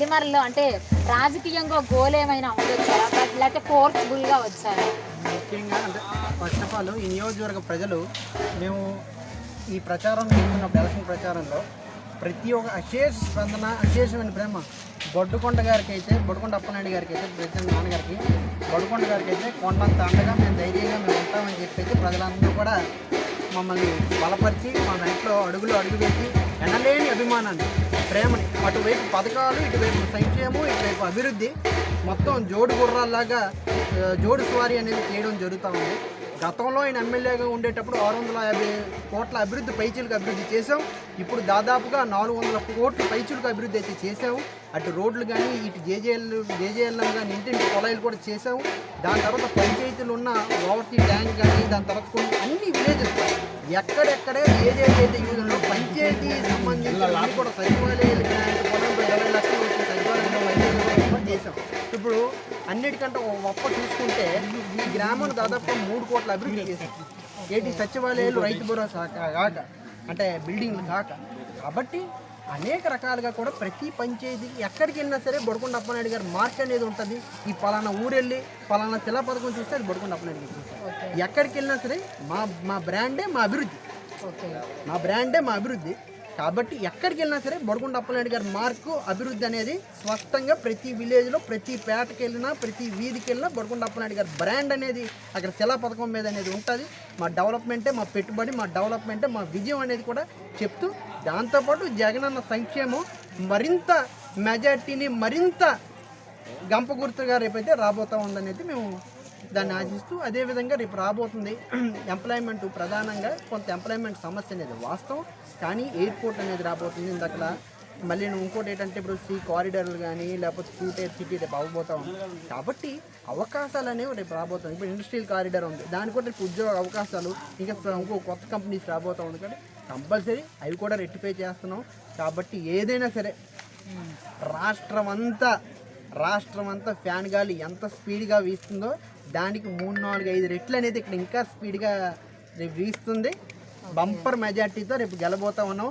నెల్లిమర్లలో అంటే రాజకీయంగా గోల్ ఏమైనా ఉండొచ్చారా లేకపోతే ఫోర్స్ఫుల్గా వచ్చారా? ముఖ్యంగా అంటే ఫస్ట్ ఆఫ్ ఆల్ ఈ నియోజకవర్గ ప్రజలు మేము ఈ ప్రచారం చేస్తున్న ఎలక్షన్ ప్రచారంలో ప్రతి ఒక్క అశేష స్పందన అశేషమైన ప్రేమ బొడ్డుకొండ గారికి అయితే బొడ్డుకొండ అప్పనాయుడు గారికి అయితే ప్రెసిడెంట్ నాన్నగారికి బొడ్డుకొండ గారికి అయితే కొండంత అండగా మేము ధైర్యంగా మేము ఉంటామని చెప్పేసి ప్రజలందరూ కూడా మమ్మల్ని బలపరిచి మా ఇంట్లో అడుగులు అడుగు వేసి ఎనలేని అభిమానాన్ని ప్రేమని అటువైపు పథకాలు ఇటువైపు సంక్షేమం ఇటువైపు అభివృద్ధి మొత్తం జోడు గుర్రాల్లాగా జోడు స్వారీ అనేది చేయడం జరుగుతూ ఉంది. గతంలో ఆయన ఎమ్మెల్యేగా ఉండేటప్పుడు 650 కోట్ల అభివృద్ధి పైచీలకు అభివృద్ధి చేసాం. ఇప్పుడు దాదాపుగా 400 కోట్ల పైచీలకు అభివృద్ధి అయితే చేసాము. అటు రోడ్లు కానీ ఇటు జేజేఎల్ఎం కానీ ఇంటింటి కొలాయిలు కూడా చేసాము. దాని తర్వాత పంచాయతీలు ఉన్న ఓవర్సీ ట్యాంక్ కానీ దాని తర్వాత కొన్ని అన్ని విలేజెస్ ఎక్కడెక్కడ ఏదైతే యూజ్ ఉన్నో పంచాయతీ సంబంధించిన అన్ని కూడా సచివాలయాలు పొలంలో 20 లక్షలు వచ్చి సచివాలయంలో చేసాం. ఇప్పుడు అన్నిటికంటే ఒప్ప చూసుకుంటే ఈ గ్రామంలో దాదాపు 3 కోట్ల అభివృద్ధి చేశాం. ఏంటి సచివాలయాలు రైతు భరోసా కాక అంటే బిల్డింగ్లు కాక. కాబట్టి అనేక రకాలుగా కూడా ప్రతి పంచాయతీకి ఎక్కడికి వెళ్ళినా సరే బొడ్డుకొండ అప్పనాయుడు గారి మార్క్ అనేది ఉంటుంది. ఈ పలానా ఊరెళ్ళి పలానా శిలా పథకం చూస్తే అది బొడ్డుకొండ అప్పనాయుడు గారు చూస్తారు. ఎక్కడికి వెళ్ళినా సరే మా బ్రాండే మా అభివృద్ధి, మా బ్రాండే మా అభివృద్ధి. కాబట్టి ఎక్కడికి వెళ్ళినా సరే బొడ్డుకొండ అప్పనాయుడు గారి మార్కు అభివృద్ధి అనేది స్పష్టంగా ప్రతి విలేజ్లో ప్రతి పేటకి వెళ్ళినా ప్రతి వీధికి వెళ్ళినా బొడ్డుకొండ అప్పనాయుడు గారి బ్రాండ్ అనేది అక్కడ శిలా పథకం మీద అనేది ఉంటుంది. మా డెవలప్మెంటే మా పెట్టుబడి, మా డెవలప్మెంటే మా విజయం అనేది కూడా చెప్తూ దాంతోపాటు జగనన్న సంక్షేమం మరింత మెజార్టీని మరింత గంప గుర్తుగా రేపైతే రాబోతూ ఉందనేది మేము దాన్ని ఆశిస్తూ అదేవిధంగా రేపు రాబోతుంది ఎంప్లాయ్మెంట్ ప్రధానంగా కొంత ఎంప్లాయ్మెంట్ సమస్య అనేది వాస్తవం. కానీ ఎయిర్పోర్ట్ అనేది రాబోతుంది. ఇందాక మళ్ళీ ఇంకోటి ఏంటంటే ఇప్పుడు సీ కారిడార్లు కానీ లేకపోతే 2 టైర్ సిటీ రేపు అవ్వబోతా ఉంది. కాబట్టి అవకాశాలు అనేవి రేపు రాబోతుంది. ఇప్పుడు ఇండస్ట్రియల్ కారిడార్ ఉంది, దానికి కూడా రేపు ఉద్యోగ అవకాశాలు ఇంకా ఇంకో కొత్త కంపెనీస్ రాబోతూ ఉంది. కాబట్టి కంపల్సరీ అవి కూడా రెట్టిఫై చేస్తున్నాం. కాబట్టి ఏదైనా సరే రాష్ట్రం అంతా ఫ్యాన్ గాలి ఎంత స్పీడ్గా వీస్తుందో దానికి 3, 4, 5 రెట్లు అనేది ఇక్కడ ఇంకా స్పీడ్గా రేపు వీస్తుంది. బంపర్ మెజార్టీతో రేపు గెలబోతా ఉన్నాం.